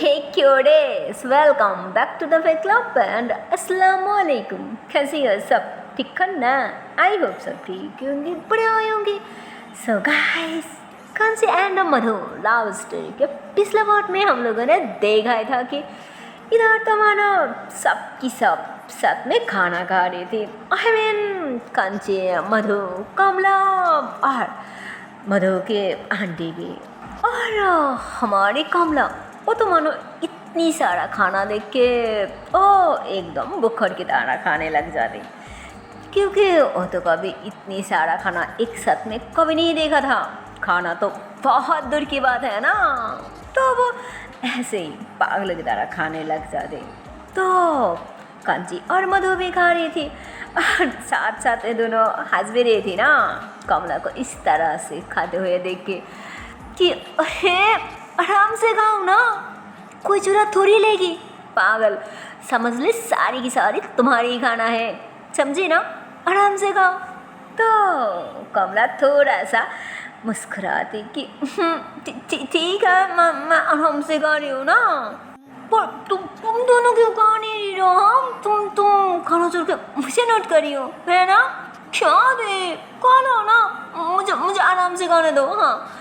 Hey cuties, welcome back to the Fake Club and Assalamualaikum. कैसी हो सब? ठीक है ना? आई होप सब ठीक होंगे, बढ़िया होंगे. So guys, कौन सी end of Madhu love story के पिछले पार्ट में हम लोगों ने देखा ही था कि इधर तो मानो सबकी सब साथ में खाना खा रही थी. I mean कंची, मधु, कमला और मधु के आंटी भी और हमारी कमला वो तो मानो इतनी सारा खाना देख के ओ एकदम बुखर की तरह खाने लग जाती, क्योंकि वो तो कभी इतनी सारा खाना एक साथ में कभी नहीं देखा था. खाना तो बहुत दूर की बात है ना, तो वो ऐसे ही पागल की तरह खाने लग जाते. तो कांची और मधु भी खा रही थी और साथ साथ ये दोनों हंस भी रही थी ना कमला को इस तरह से खाते हुए देख के कि अरे आराम से खाओ ना, कोई चुरा थोड़ी लेगी, पागल समझ ले सारी की सारी तुम्हारी ही खाना है, समझी ना, आराम से खाओ. तो कमला थोड़ा सा मुस्कुराती कि ठीक है मैं आराम से खा रही हूँ ना, पर तुम दोनों क्यों खा नहीं रही हो? हम तुम खाना छोड़ के मुझे नोट करी हो है ना, क्या दे खा लो ना, मुझे आराम से खाने दो. हाँ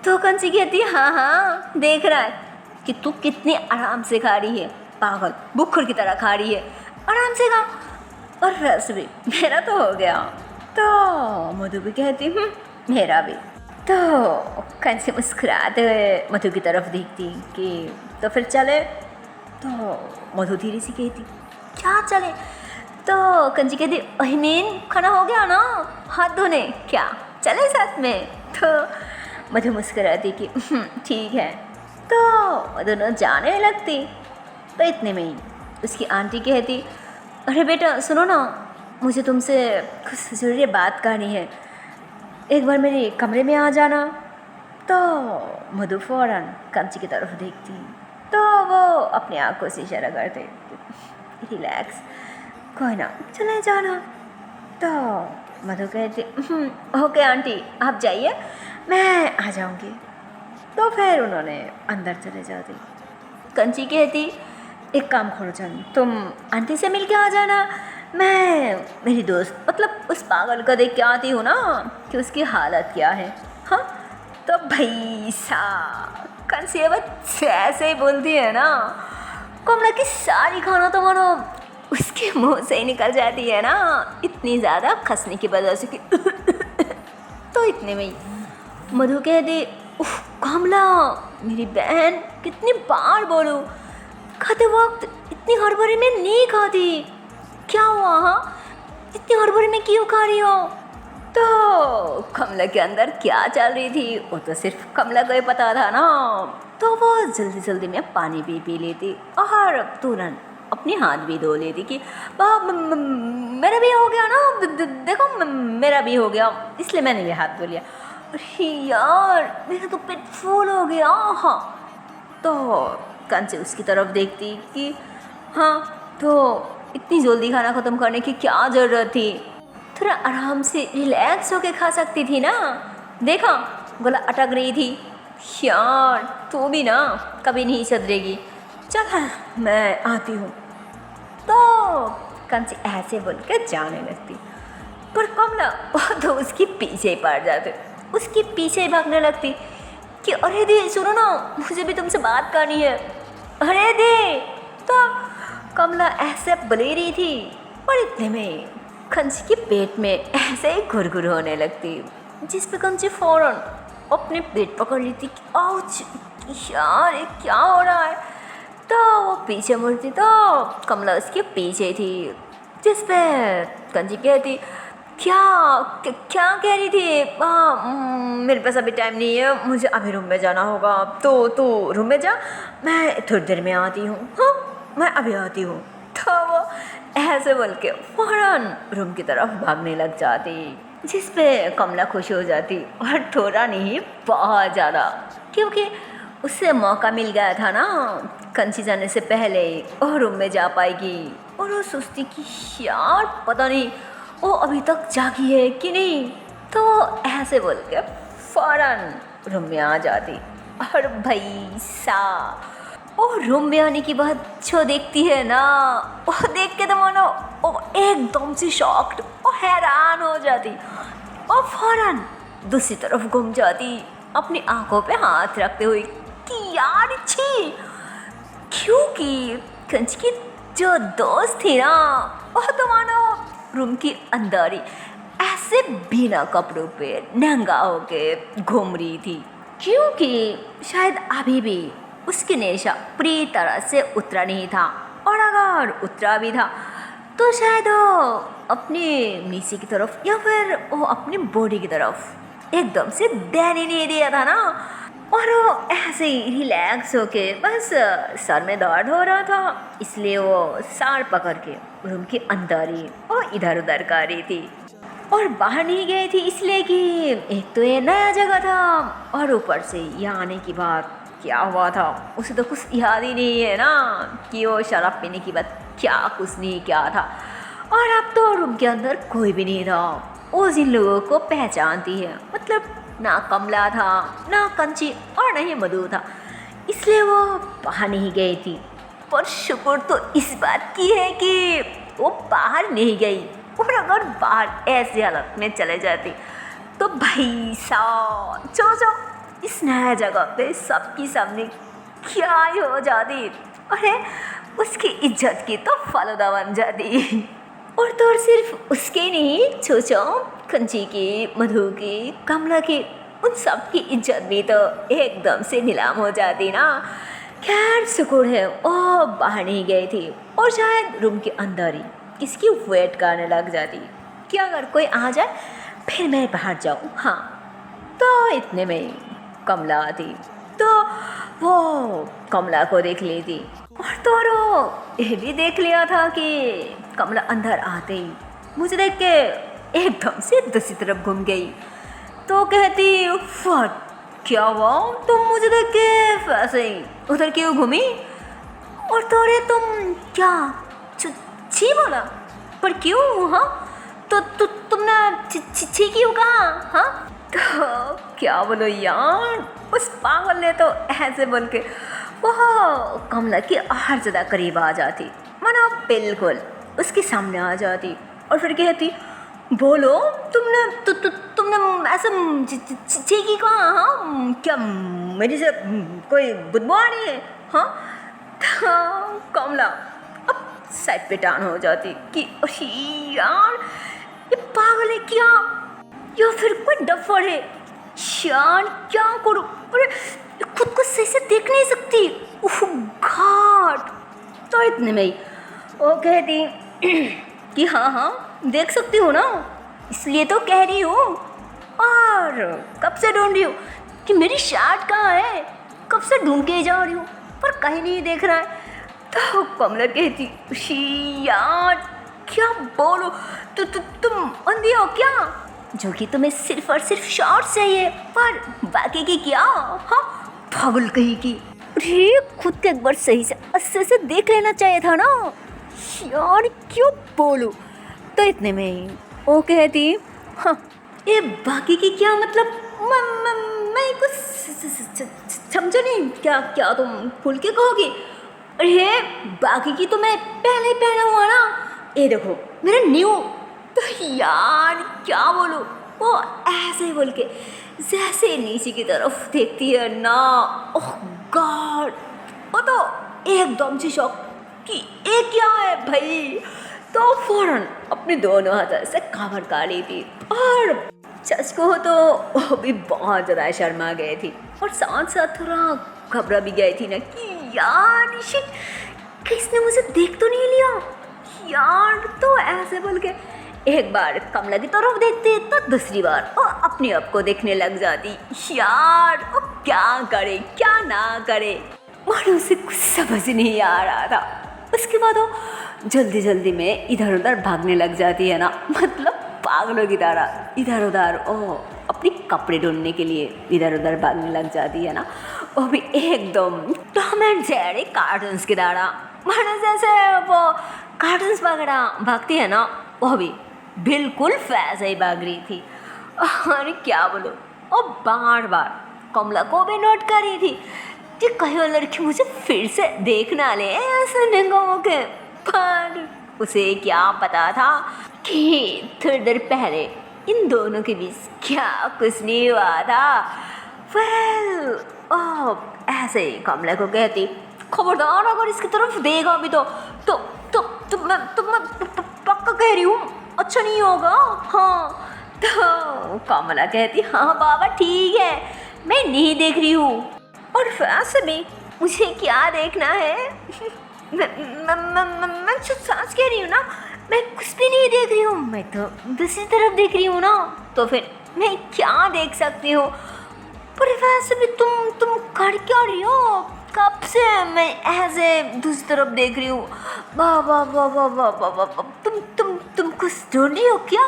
तो कंची कहती हाँ देख रहा है कि तू कितनी आराम से खा रही है, पागल बुखर की तरह खा रही है, आराम से खा. और रस भी मेरा तो हो गया. तो मधु भी कहती मेरा भी. तो कंची मुस्कुराते हुए मधु की तरफ देखती कि तो फिर चले. तो मधु धीरे से कहती क्या चले? तो कंची कहती आई मीन खाना हो गया ना, हाथ धोने क्या चले साथ में? तो मधु मुस्कुराती कि ठीक है. तो दोनों जाने लगती. तो इतने में ही उसकी आंटी कहती अरे बेटा सुनो ना, मुझे तुमसे कुछ ज़रूरी बात करनी है, एक बार मेरे कमरे में आ जाना. तो मधु फ़ौरन कंची की तरफ देखती, तो वो अपने आँखों से इशारा करते रिलैक्स, कोई ना चले जाना. तो मधु कहती ओके आंटी आप जाइए, मैं आ जाऊंगी. तो फिर उन्होंने अंदर चले जाते. कंची कहती एक काम करो जान, तुम आंटी से मिल के आ जाना, मैं मेरी दोस्त मतलब उस पागल का देख के आती हूँ ना कि उसकी हालत क्या है. हाँ तो भाई सा कंची अब ऐसे ही बोलती है ना, कमला की सारी खाना तो मानो उसके मुंह से ही निकल जाती है ना, इतनी ज़्यादा खसने की वजह से कि तो इतने में ही मधु कह दे उफ कमला मेरी बहन कितनी बार बोलूं, खाते वक्त इतनी हड़बड़ी में नहीं खाती, क्या हुआ? हाँ इतनी हड़बड़ी में क्यों खा रही हो? तो कमला के अंदर क्या चल रही थी वो तो सिर्फ कमला को ही पता था ना. तो वो जल्दी जल्दी में पानी भी पी लेती और तुरंत अपने हाथ भी धो लेती कि मेरा भी हो गया ना, देखो मेरा भी हो गया इसलिए मैंने भी हाथ धो लिया. अरे यार मेरा तो पेट फूल हो गया. हाँ तो कंची उसकी तरफ देखती कि हाँ तो इतनी जल्दी खाना ख़त्म करने की क्या ज़रूरत थी, थोड़ा आराम से रिलैक्स होके खा सकती थी ना, देखा गला अटक रही थी. यार तू भी ना कभी नहीं सुधरेगी, चल मैं आती हूँ. तो कंची ऐसे बोल कर जाने लगती, पर कमला तो उसके पीछे ही पड़ जाते, उसके पीछे ही भागने लगती कि अरे दी सुनो ना मुझे भी तुमसे बात करनी है, अरे दी. तो कमला ऐसे बोले रही थी और इतने में कंची के पेट में ऐसे ही घुरघुर होने लगती, जिस पे कंची फ़ौरन अपने पेट पकड़ लेती कि आउच यार ये क्या हो रहा है. तो वो पीछे मुड़ती तो कमला उसके पीछे थी, जिस पे कंची कहती क्या क्या कह रही थी? मेरे पास अभी टाइम नहीं है, मुझे अभी रूम में जाना होगा, तो रूम में जा, मैं थोड़ी देर में आती हूँ. हाँ मैं अभी आती हूँ. तो वो ऐसे बोल के फ़ौरन रूम की तरफ भागने लग जाती, जिस पे कमला खुश हो जाती और थोड़ा नहीं बहुत ज़्यादा, क्योंकि उससे मौका मिल गया था ना कंची जाने से पहले और रूम में जा पाएगी. और वो सोचती कि यार पता नहीं वो अभी तक जागी है कि नहीं. तो ऐसे बोल के फ़ौरन रूम में आ जाती और भाई सा और रूम में आने के बाद जो देखती है ना, वो देख के तो मानो वो एकदम से शॉक्ड और हैरान हो जाती और फौरन दूसरी तरफ घूम जाती अपनी आंखों पे हाथ रखते हुए कि यार छी, क्योंकि कंच की जो दोस्त थी ना, वो तो मानो रूम के अंदर ही ऐसे बिना कपड़ों पे नंगा होके घूम रही थी, क्योंकि शायद अभी भी उसकी नशा पूरी तरह से उतरा नहीं था, और अगर उतरा भी था तो शायद वो अपने नीचे की तरफ या फिर वो अपनी बॉडी की तरफ एकदम से ध्यान ही नहीं दिया था ना, और वो ऐसे ही रिलैक्स होके बस सर में दर्द हो रहा था, इसलिए वो सर पकड़ के रूम के अंदर ही और इधर उधर कर रही थी और बाहर नहीं गई थी, इसलिए कि एक तो ये नया जगह था और ऊपर से यहाँ आने के बाद क्या हुआ था उसे तो कुछ याद ही नहीं है ना कि वो शराब पीने की बाद क्या कुछ नहीं क्या था। और अब तो रूम के अंदर कोई भी नहीं था, वो जिन लोगों को पहचानती है, मतलब ना कमला था, ना कंची और ना ही मधु था, इसलिए वो बाहर नहीं गई थी। पर शुक्र तो इस बात की है कि वो बाहर नहीं गई, और अगर बाहर ऐसी हालत में चले जाती तो भाई साहब जो इस नया जगह पे सबके सामने क्या ही हो जाती, अरे उसकी इज्जत की तो फालूदा बन जाती। और तो और सिर्फ उसके नहीं, छोचो कंची की, मधु की, कमला की, उन सब की इज्जत भी तो एकदम से नीलाम हो जाती ना। खैर शुक्र है वो बाहर नहीं गई थी और शायद रूम के अंदर ही किसकी वेट करने लग जाती कि अगर कोई आ जाए फिर मैं बाहर जाऊँ। हाँ, तो इतने में कमला आती तो वो कमला को देख ली थी, और तो और वो ये भी देख लिया था कि कमला अंदर आते ही मुझे देख के एकदम से दूसरी तरफ घूम गई, तो कहती व्हाट, क्या हुआ, तुम मुझे देख के ऐसे ही उधर क्यों घूमी, और तो अरे तुम क्या छी बोला, पर क्यों, हाँ तो तुमने छी क्यों कहा, हाँ तो क्या बोलो यार, उस पागल ने तो ऐसे बोल के वह कमला की और ज़्यादा करीब आ जाती, मानो बिल्कुल उसके सामने आ जाती और फिर कहती बोलो तुमने ऐसा चीखी कहा, हाँ क्या मेरी से कोई बदबू आ रही है, हाँ तो कमला अब साइड पे टान हो जाती कि अरे यार ये पागल है क्या, या फिर कोई डफर है यार, क्या करूं, अरे खुद को सही से देख नहीं सकती, उफ घाट। तो इतने में ही वो कहती कि हाँ देख सकती हो ना, इसलिए तो कह रही हूँ, और कब से ढूंढ रही हूँ कि मेरी शर्ट कहाँ है, कब से ढूंढ के जा रही हूँ पर कहीं नहीं देख रहा है। तो कमला कहती यार क्या बोलो, तुम अंधी हो क्या, जो कि तुम्हें सिर्फ और सिर्फ शॉर्ट्स चाहिए पर बाकी की क्या, हाँ पागल कहीं की, अरे खुद को एक बार सही से अच्छे से देख लेना चाहिए था ना यार, क्यों बोलूं। तो इतने में ही वो कहती हाँ ये बाकी की क्या मतलब, मैं कुछ समझो नहीं, क्या तुम खुल के कहोगी, अरे बाकी की तो मैं पहले ही पहना हुआ ना, ये देखो मेरा न्यू, तो यार क्या बोलूं, वो ऐसे ही बोल के जैसे नीचे की तरफ देखती है ना, ओह गॉड, वो तो एकदम से शॉक कि ये क्या है भाई, तो फौरन अपने दोनों हाथों से कवर कर ली थी, और सच को तो वो भी बहुत ज़्यादा शर्मा गए थी और साथ साथ थोड़ा घबरा भी गई थी ना कि यार शिट किसने मुझे देख तो नहीं लिया यार। तो ऐसे बोल के एक बार कमला की तरफ देखते तो दूसरी बार वो अपने आप को देखने लग जाती, यार वो क्या करे क्या ना करे, और उसे कुछ समझ नहीं आ रहा था। उसके बाद वो जल्दी जल्दी में इधर उधर भागने लग जाती है ना, मतलब पागलों की तरह इधर उधर ओ अपने कपड़े ढूंढने के लिए इधर उधर भागने लग जाती है ना, वो भी एकदम टॉम एंड जेरी कार्टून्स की तरह, मतलब जैसे वो कार्टून्स वगैरह भागती है ना, वो भी बिल्कुल वैसे ही भाग रही थी। अरे क्या बोलो, वो बार बार कमला को भी नोट कर रही थी, कि कहीं वो लड़की मुझे फिर से देख ना ले ऐसे निगाहों के। पर उसे क्या पता था कि थोड़ी देर पहले इन दोनों के बीच क्या कुछ नहीं हुआ था। वेल ऐसे ही कमला को कहती, खबरदार अगर इसकी तरफ देखा भी तो मैं पक्का कह रही हूँ अच्छा नहीं होगा। हाँ, तो कमला कहती, हाँ बाबा ठीक है, मैं नहीं देख रही हूँ, और वैसे भी मुझे क्या देखना है। मैं सच कह रही हूँ ना, मैं कुछ भी नहीं देख रही हूँ, मैं तो दूसरी तरफ देख रही हूँ ना, तो फिर मैं क्या देख सकती हूँ। पर वैसे भी तुम कर क्या रही हो, कब से मैं ऐसे दूसरी तरफ देख रही हूँ। वाह वाह वाह वाह वाह वाह वाह वाह, तुम कुछ ढूंढ रही हो क्या।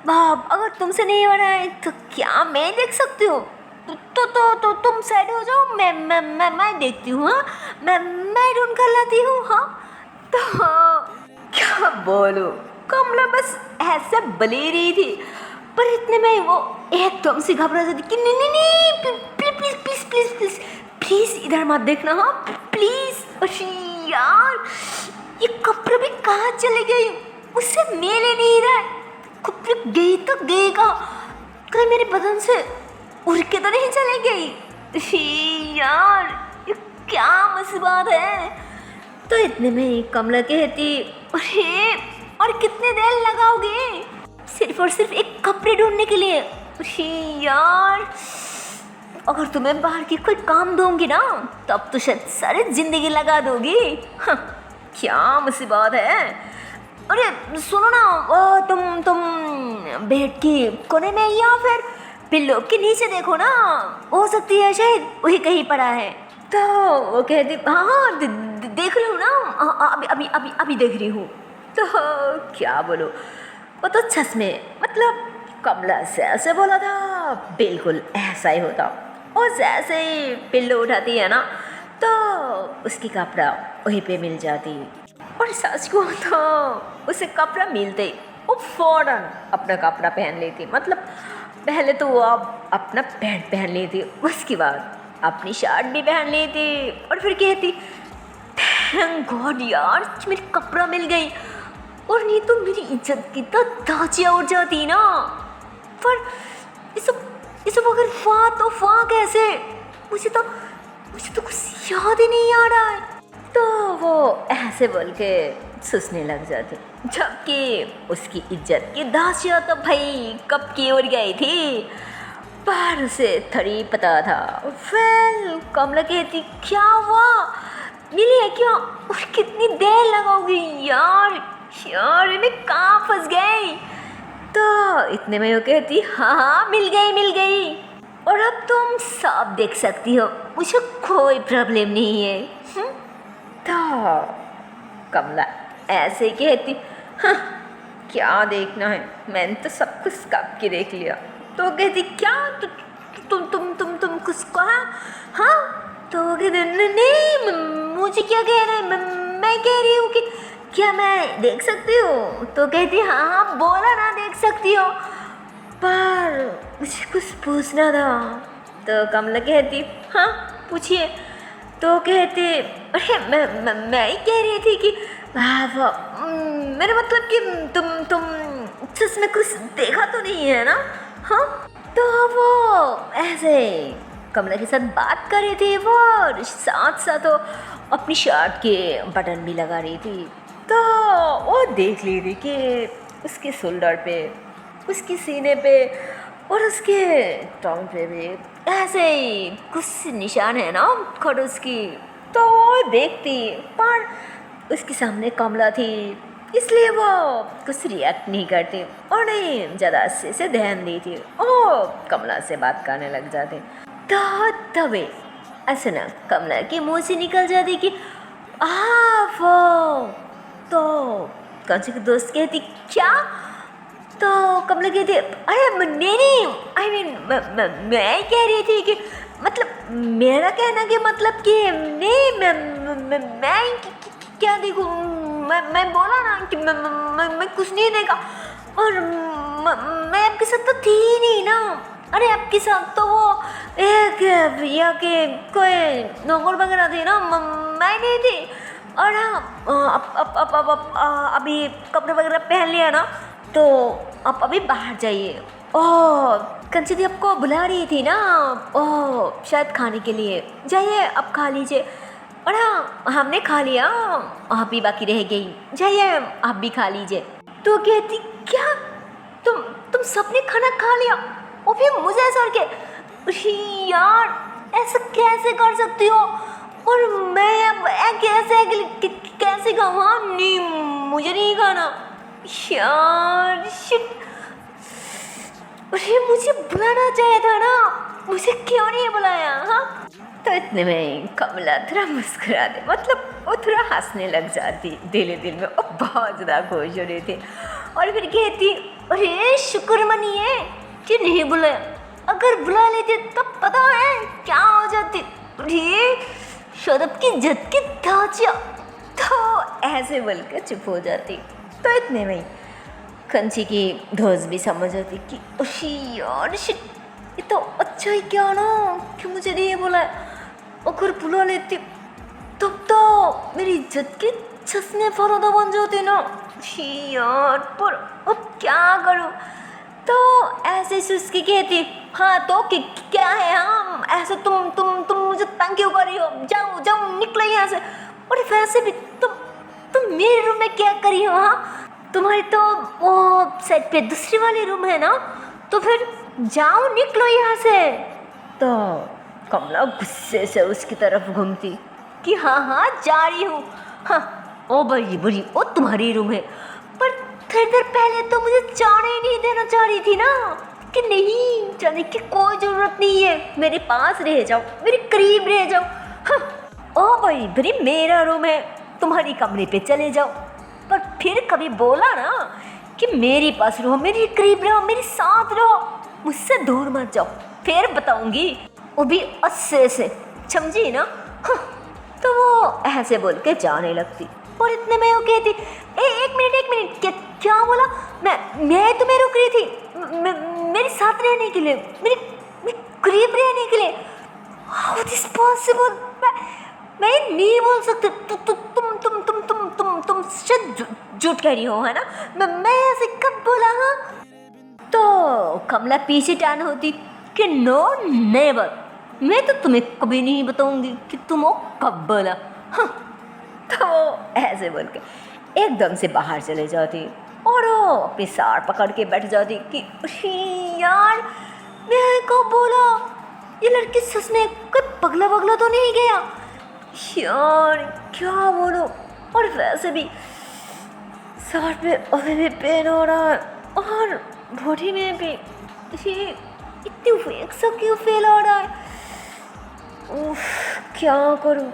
बाप, अगर तुमसे नहीं हो रहा है तो क्या मैं देख सकती हूँ। तो तुम साइड हो जाओ, मैं देखती हूँ। हाँ, मैं ढूंढ कर लाती हूँ। हाँ, तो क्या बोलूँ, कमला बस ऐसे बली रही थी, पर इतने में वो एकदम से घबरा जाती कि नहीं नहीं नहीं, please please please please please please इधर मत देखना। हाँ प्लीज। अरे यार, ये कपड़ा भी कहाँ चले गई, उससे मेले नहीं रहा है। कपड़े गई तो गई कहाँ, कहीं मेरे बदन से उड़ के तो नहीं चले गई। यार ये क्या मुसीबत है। तो इतने में कमला कहती, अरे और कितने देर लगाओगे सिर्फ और सिर्फ एक कपड़े ढूंढने के लिए। अरे यार, अगर तुम्हें बाहर की कोई काम दूंगी ना, तब तो शायद सारी जिंदगी लगा दोगी। हाँ, क्या मुसीबत है। अरे सुनो ना, तुम बेड की कोने में या फिर पिल्लो के नीचे देखो ना, हो सकती है शायद वही कहीं पड़ा है। तो वो कहती, हाँ देख रही हूँ ना, अभी देख रही हूँ। तो क्या बोलो, वो तो सच में मतलब कमला से ऐसे बोला था, बिल्कुल ऐसा ही होता। और जैसे ही पिल्लो उठाती है ना, तो उसकी कपड़ा वहीं पे मिल जाती। और सच को तो उसे कपड़ा मिलते ही वो फौरन अपना कपड़ा पहन लेती। मतलब पहले तो वो अपना पैंट पहन ली थी, उसके बाद अपनी शर्ट भी पहन ली थी, और फिर कहती, थैंक गॉड यार मेरी कपड़ा मिल गई, और नहीं तो मेरी इज्जत की तो धाचियाँ उड़ जाती ना। पर ये सब अगर तो कैसे, मुझे तो कुछ याद ही नहीं आ रहा है। तो वो ऐसे बोल के सुसने लग जाती, जबकि उसकी इज्जत की धाचियाँ तो भाई कब की उड़ गई थी, पर उसे थोड़ी पता था। वेल, कमला कहती, क्या हुआ, मिली है क्या, और कितनी देर लगाओगी यार मैं कहाँ फंस गई। तो इतने में वो कहती, हाँ मिल गई, और अब तुम सब देख सकती हो, मुझे कोई प्रॉब्लम नहीं है। तो कमला ऐसे कहती, हाँ क्या देखना है, मैंने तो सब कुछ कब की देख लिया। तो कहती, क्या तुम कुछ कहा। हाँ, तो वो कहती, नहीं मुझे क्या कह रहे हैं, मैं कह रही हूँ कि क्या मैं देख सकती हूँ। तो कहती, हाँ बोला ना देख सकती हो, पर मुझे कुछ पूछना था। तो कमला कहती, हाँ पूछिए। तो कहती, अरे मैं ही कह रही थी कि मेरा मतलब कि तुम सच में कुछ देखा तो नहीं है ना। हाँ, तो वो ऐसे कमला के साथ बात कर रही थी, वो साथ साथ वो अपनी शर्ट के बटन भी लगा रही थी। तो वो देख ली थी कि उसके शोल्डर पे, उसके सीने पे और उसके टांग पे भी ऐसे ही कुछ निशान है ना खड़ूस की। तो वो देखती, पर उसके सामने कमला थी, इसलिए वो कुछ रिएक्ट नहीं करती और नहीं ज़्यादा अच्छे से ध्यान दी थी। ओ कमला से बात करने लग जाते। तो तभी अचानक कमला के मुँह से निकल जाती कि वो। तो कंचू की दोस्त कहती, क्या। तो कमला कहती, अरे नहीं आई मीन मैं कह रही थी कि मतलब मेरा कहना कि मतलब कि नहीं मैं क्या देखूँ, मैं बोला ना कि मैं कुछ नहीं देखा, और मैं आपके साथ तो थी ही नहीं ना। अरे आपकी साहब तो वो एक भैया के कोई नौकर वगैरह थे ना, मैं नहीं थी। और हाँ, अभी कपड़े वगैरह पहन लिया ना, तो आप अभी बाहर जाइए। ओह, कंची दी आपको बुला रही थी ना, ओह शायद खाने के लिए, जाइए आप खा लीजिए। और हाँ, हमने खा लिया, आप भी बाकी रह गई, जाइए आप भी खा लीजिए। तो कहती क्या तुम सबने खाना खा लिया और फिर मुझे ऐसा के, यार ऐसा कैसे कर सकती हो, और मैं अब कैसे खाऊँ? हाँ नहीं, मुझे नहीं खाना यार, शिट। अरे मुझे बुलाना चाहिए था ना, मुझे क्यों नहीं बुलाया? हाँ, तो इतने में कमला थोड़ा मुस्कुरा दे, मतलब वो थोड़ा हंसने लग जाती दिल में, और बहुत ज़्यादा खुश हो रही थी। और फिर कहती, अरे शुक्र मनिए कि नहीं बुलाया, अगर बुला लेते तब पता है क्या हो जाती। अरे शरब की जद की ढांचा, तो ऐसे बोलकर चुप हो जाती। तो इतने में कंची की दोस्त भी समझ आती कि अरे यार शिट, ये तो अच्छा ही क्या ना कि मुझे नहीं बुलाया, अगर बुला लेती तब तो मेरी इज्जत की छसने फरोदा बन जाती ना यार, पर अब क्या करूं? तो ऐसे सुस्की कहती, हाँ तो क्या है, हाँ ऐसे तुम मुझे तंग क्यों कर रही हो, जाओ जाओ निकलो यहाँ से। और वैसे भी तुम मेरे रूम में क्या करी हो? हाँ, तुम्हारी तो वो साइड पे दूसरी वाली रूम है ना, तो फिर जाओ निकलो यहाँ से। तो कमला गुस्से से उसकी तरफ घूमती कि हाँ जा रही हूँ। हाँ ओ बड़ी बड़ी, वो तुम्हारी रूम है, पर थोड़ी देर पहले तो मुझे जाने ही नहीं देना चाह रही थी ना, कि नहीं जाने की कोई ज़रूरत नहीं है, मेरे पास रह जाओ, मेरे करीब रह जाओ। हाँ ओ बड़ी बड़ी, मेरा रूम है, तुम्हारी कमरे पे चले जाओ, पर फिर कभी बोला ना कि मेरे पास रहो, मेरे करीब रहो, मेरे साथ रहो, मुझसे दूर मत जाओ, फिर बताऊंगी, वो भी अच्छे से, समझी ना? हाँ, तो वो ऐसे बोल के जाने लगती। और इतने में वो कहती, एक मिनट, क्या बोला? मैं तुम्हें रुक रही थी मेरे साथ रहने के लिए, मेरे करीब रहने के लिए? How this possible? मैं नहीं बोल सकती। तुम शायद झूठ कह रही हो, है ना? मैं ऐसे कब बोला? हाँ, तो कमला पीछे टान होती कि नो नेवर, मैं तो तुम्हें कभी नहीं बताऊंगी कि तुम वो कब बोला। हाँ, तो ऐसे बोल के एकदम से बाहर चले जाती और वो अपनी साड़ पकड़ के बैठ जाती कि यार मैं कब बोला, ये लड़की सच में कोई पगला तो नहीं गया यार, क्या बोलो? और वैसे भी साड़ पे अभी भी पेन हो रहा है और बॉडी में भी ये इतनी वेक सा क्यों फील हो रहा है? उफ, क्या करूं?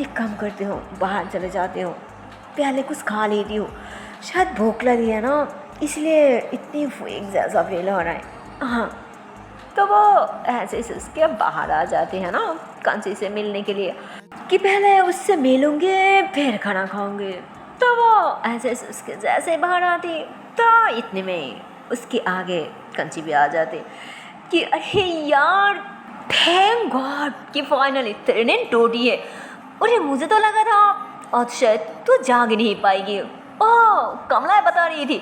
एक काम करती हूँ, बाहर चले जाती हूँ, पहले कुछ खा लेती हूँ, शायद भूख लगी है ना, इसलिए इतनी वेक जैसा फील हो रहा है। हाँ, तो वो ऐसे उसके बाहर आ जाते हैं ना कांची से मिलने के लिए, कि पहले उससे मिलूंगे फिर खाना खाऊंगे। तो वो ऐसे उसके जैसे बाहर आती, तो इतने में उसके आगे कंची भी आ जाती कि अरे यार थैंक गॉड कि फाइनली तेरे नींद टूटी है। अरे मुझे तो लगा था आज शायद तू जाग नहीं पाएगी। ओह, कमला बता रही थी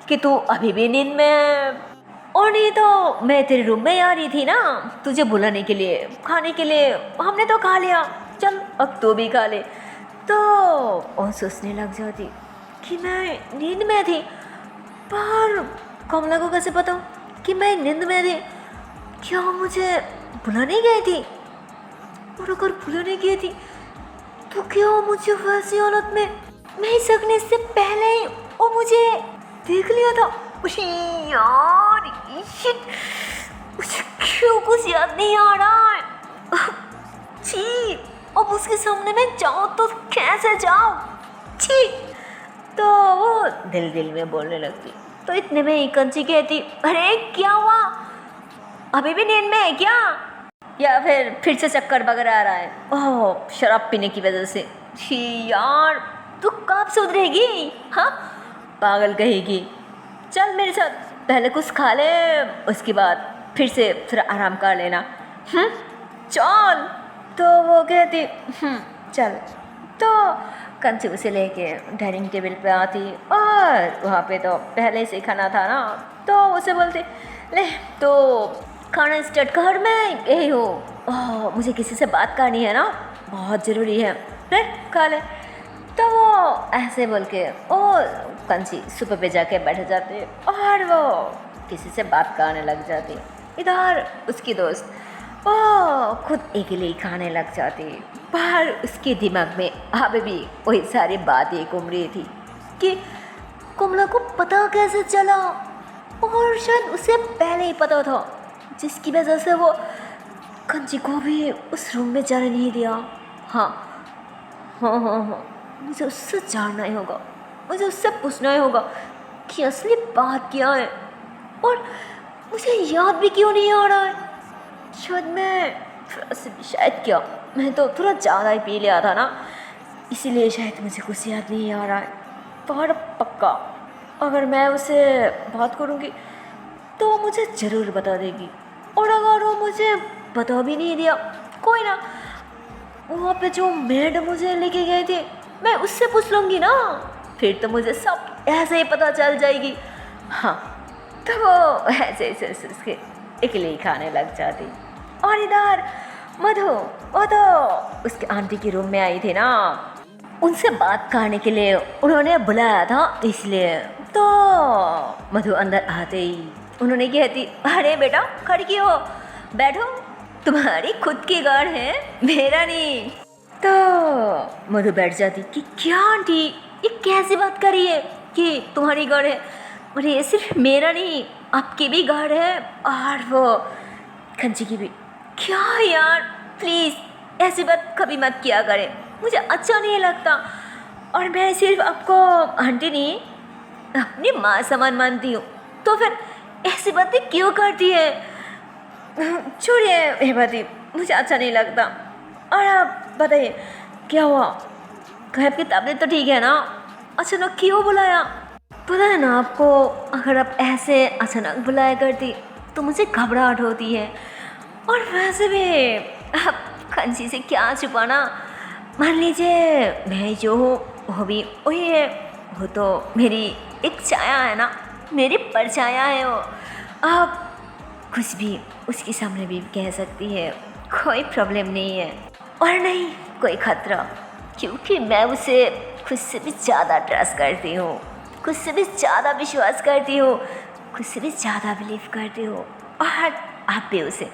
कि तू अभी भी नींद में है। और नहीं तो मैं तेरे रूम में आ रही थी ना तुझे बुलाने के लिए, खाने के लिए, हमने तो खा लिया, चल अब तू भी खा ले। तो और सोचने लग जाती कि मैं नींद में थी, पर कमला को कैसे पता कि मैं नींद में थी? क्या मुझे बुलाने गई थी? और अगर बुलाने गई थी तो क्या मुझे वैसी हालत में नहीं सकने से पहले ही वो मुझे देख लिया था? यार शिट, मुझे क्यों कुछ याद नहीं आ रहा है? छी, अब उसके सामने मैं जाऊँ तो कैसे जाऊँ? छी। तो वो दिल में बोलने लगती। तो इतने में ही कंची कहती, अरे क्या हुआ, अभी भी नींद में है क्या, या फिर से चक्कर वगैरह आ रहा है? ओह, शराब पीने की वजह से। छी यार, तू कब सुधरेगी? हाँ, पागल कहेगी। चल मेरे साथ, पहले कुछ खा ले, उसके बाद फिर से थोड़ा आराम कर लेना। चल। तो वो कहती चल। तो कंची उसे लेके डाइनिंग टेबल पे आती और वहाँ पे तो पहले से खाना था ना, तो उसे बोलती ले तो खाना स्टार्ट कर, मैं यही हूँ, मुझे किसी से बात करनी है ना, बहुत ज़रूरी है, ले खा ले। तो वो ऐसे बोल के ओ कंची सोफे पे जाके बैठ जाती और वो किसी से बात करने लग जाती। इधर उसकी दोस्त वो खुद अकेले ही खाने लग जाती, पर उसके दिमाग में अभी भी वही सारी बातें घूम रही थी कि कमला को पता कैसे चला, और शायद उसे पहले ही पता था, जिसकी वजह से वो कंची को भी उस रूम में जाने नहीं दिया। हाँ, मुझे उससे जानना ही होगा, मुझे उससे पूछना ही होगा कि असली बात क्या है, और मुझे याद भी क्यों नहीं आ रहा है। शायद क्या मैं तो थोड़ा ज़्यादा ही पी लिया था ना, इसीलिए शायद मुझे कुछ याद नहीं आ रहा है। पर पक्का अगर मैं उसे बात करूँगी तो मुझे ज़रूर बता देगी, और अगर वो मुझे बता भी नहीं दिया, कोई ना, वहाँ पे जो मेड मुझे लेके गए थे मैं उससे पूछ लूँगी ना, फिर तो मुझे सब ऐसे ही पता चल जाएगी। हाँ, तो वो ऐसे उसके अकेले ही खाने लग जाती। और इधर मधु वो तो उसके आंटी के रूम में आई थी ना, उनसे बात करने के लिए उन्होंने बुलाया था, इसलिए तो मधु अंदर आते ही उन्होंने कहती अरे बेटा खड़ी क्यों हो, बैठो, तुम्हारी खुद की गाड़ है, मेरा नहीं। तो मधु बैठ जाती कि क्या आंटी ये कैसी बात करी है कि तुम्हारी गाड़ है, और ये सिर्फ मेरा नहीं आपकी भी गाड़ है, और वो कंची की भी। क्या यार प्लीज़ ऐसी बात कभी मत किया करें, मुझे अच्छा नहीं लगता, और मैं सिर्फ आपको आंटी नहीं अपनी माँ समान मानती हूँ, तो फिर ऐसी बातें क्यों करती है। छोड़िए ये बातें, मुझे अच्छा नहीं लगता। और आप बताइए क्या हुआ, कहीं आपकी तबीयत तो ठीक है ना, अचानक क्यों बुलाया। पता है ना आपको, अगर आप ऐसे अचानक बुलाया करती तो मुझे घबराहट होती है, और वैसे भी आप कंची से क्या छुपाना, मान लीजिए मैं जो हूँ वो भी वही है, वो तो मेरी एक छाया है ना, मेरी परछाया है वो, आप कुछ भी उसके सामने भी कह सकती है, कोई प्रॉब्लम नहीं है, और नहीं कोई खतरा, क्योंकि मैं उसे खुद से भी ज़्यादा ट्रस्ट करती हूँ, खुद से भी ज़्यादा विश्वास करती हूँ, खुद से भी ज़्यादा बिलीव करती हूँ, और आप भी उसे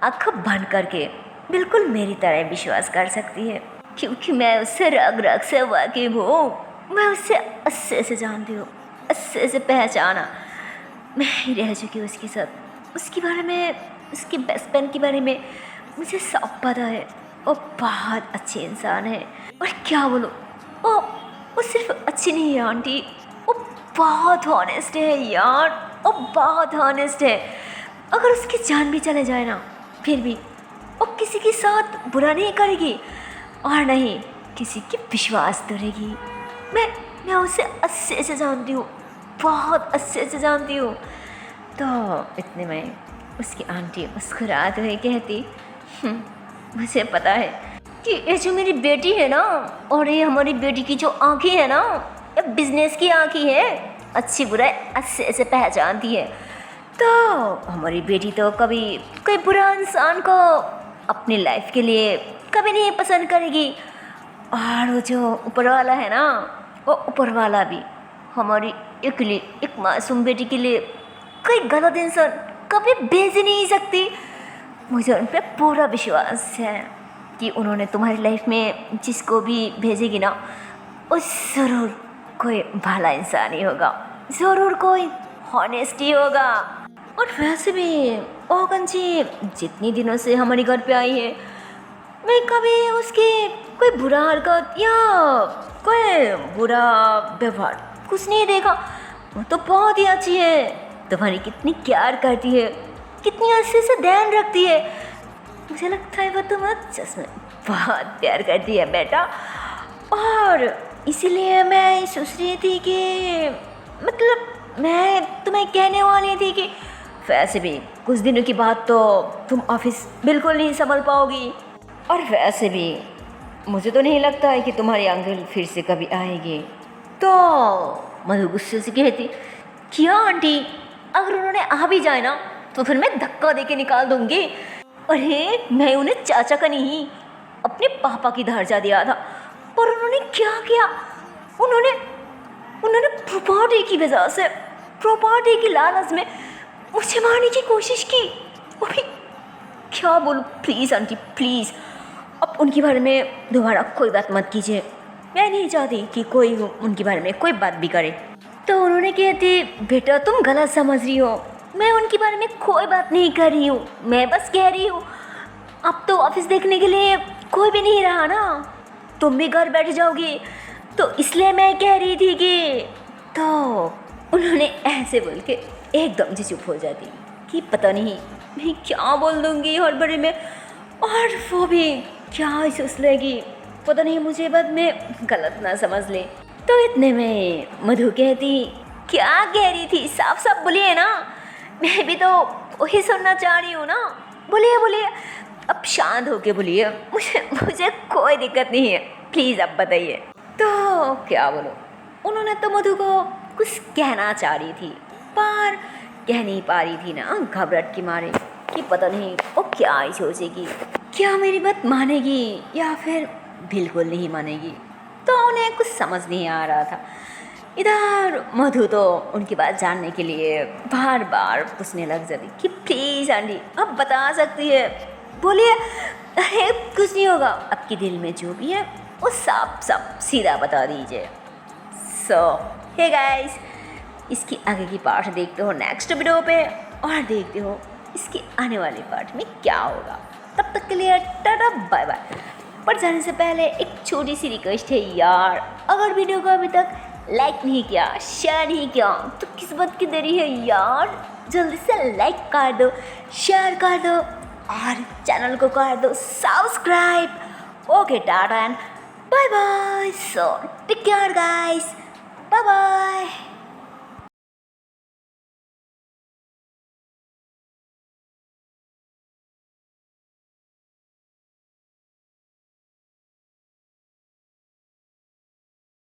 आँख बंद करके बिल्कुल मेरी तरह विश्वास कर सकती है, क्योंकि मैं उससे रग रग से वाकिफ हूँ, मैं उससे अस्से से जानती हूँ, अस्से से पहचाना, मैं ही रह चुकी हूँ उसके साथ, उसके बारे में, उसके बेस्ट फ्रेंड के बारे में मुझे सब पता है। वो बहुत अच्छी इंसान है, और क्या बोलो, वो सिर्फ अच्छी नहीं है आंटी, वो बहुत हॉनेस्ट है यार, वो बहुत हॉनेस्ट है। अगर उसकी जान भी चले जाए ना, फिर भी वो किसी के साथ बुरा नहीं करेगी, और नहीं किसी की विश्वास तोड़ेगी। मैं उसे अच्छे से जानती हूँ, बहुत अच्छे से जानती हूँ। तो इतने में उसकी आंटी मुस्कुराते हुए कहती मुझे पता है कि ये जो मेरी बेटी है ना, और ये हमारी बेटी की जो आँखें है ना, ये बिजनेस की आँखें है, अच्छी बुराई अच्छे से पहचानती है। तो हमारी बेटी तो कभी कोई बुरा इंसान को अपनी लाइफ के लिए कभी नहीं पसंद करेगी, और वो जो ऊपर वाला है ना, वो ऊपर वाला भी हमारी एक मासूम बेटी के लिए कोई गलत इंसान कभी भेज ही नहीं सकती। मुझे उन पर पूरा विश्वास है कि उन्होंने तुम्हारी लाइफ में जिसको भी भेजेगी ना, वो ज़रूर कोई भला इंसान ही होगा, ज़रूर कोई हॉनेस्टी होगा। और वैसे भी वो कंची जितनी दिनों से हमारे घर पे आई है, मैं कभी उसकी कोई बुरा हरकत या कोई बुरा व्यवहार कुछ नहीं देखा। वो तो बहुत ही अच्छी है, तुम्हारी कितनी केयर करती है, कितनी अच्छे से ध्यान रखती है, मुझे लगता है वो तुम्हें सच में बहुत प्यार करती है बेटा। और इसीलिए मैं सोच रही थी कि मतलब मैं तुम्हें कहने वाली थी कि वैसे भी कुछ दिनों की बात तो तुम ऑफिस बिल्कुल नहीं संभल पाओगी, और वैसे भी मुझे तो नहीं लगता है कि तुम्हारी अंकल फिर से कभी आएंगे। तो मधु गुस्से से कहती, क्या आंटी, अगर उन्होंने आ भी जाए ना तो फिर मैं धक्का दे के निकाल दूंगी। अरे मैं उन्हें चाचा का नहीं, अपने पापा की दर्जा दिया था, पर उन्होंने क्या किया, उन्होंने उन्होंने प्रॉपर्टी की वजह से, प्रॉपर्टी की लालच में मुझे मारने की कोशिश की। अभी क्या बोलूँ, प्लीज़ आंटी प्लीज़, अब उनके बारे में दोबारा कोई बात मत कीजिए। मैं नहीं चाहती कि कोई उनके बारे में कोई बात भी करे। तो उन्होंने कहते, बेटा तुम गलत समझ रही हो, मैं उनके बारे में कोई बात नहीं कर रही हूँ, मैं बस कह रही हूँ अब तो ऑफिस देखने के लिए कोई भी नहीं रहा ना, तुम भी घर बैठ जाओगी, तो इसलिए मैं कह रही थी कि। तो उन्होंने ऐसे बोल के एकदम से चुप हो जाती कि पता नहीं मैं क्या बोल दूँगी हड़बड़ी में, और वो भी क्या सोच लेगी, पता नहीं मुझे बाद में गलत ना समझ ले। तो इतने में मधु कहती, क्या कह रही थी, साफ साफ बोलिए ना, मैं भी तो वही सुनना चाह रही हूँ ना, बोलिए बोलिए, अब शांत होके बोलिए, मुझे कोई दिक्कत नहीं है, प्लीज़ अब बताइए। तो क्या बोलो, उन्होंने तो मधु को कुछ कहना चाह रही थी पर कह नहीं पा रही थी ना, घबराहट के मारे कि पता नहीं वो क्या ही सोचेगी, क्या मेरी बात मानेगी या फिर बिल्कुल नहीं मानेगी। तो उन्हें कुछ समझ नहीं आ रहा था। इधर मधु तो उनकी बात जानने के लिए बार बार पूछने लग जाती कि प्लीज़ आंटी अब बता सकती है, बोलिए, अरे कुछ नहीं होगा, आपके दिल में जो भी है वो साफ साफ सीधा बता दीजिए। सो हे गाइस, इसकी आगे की पार्ट देखते हो नेक्स्ट वीडियो पे, और देखते हो इसके आने वाले पार्ट में क्या होगा। तब तक के लिए टाटा बाय बाय। पर जाने से पहले एक छोटी सी रिक्वेस्ट है यार, अगर वीडियो को अभी तक लाइक नहीं किया, शेयर नहीं किया, तो किस बात की देरी है यार, जल्दी से लाइक कर दो, शेयर कर दो और चैनल को कर दो subscribe. Okay tata and bye bye. So take care guys, bye bye.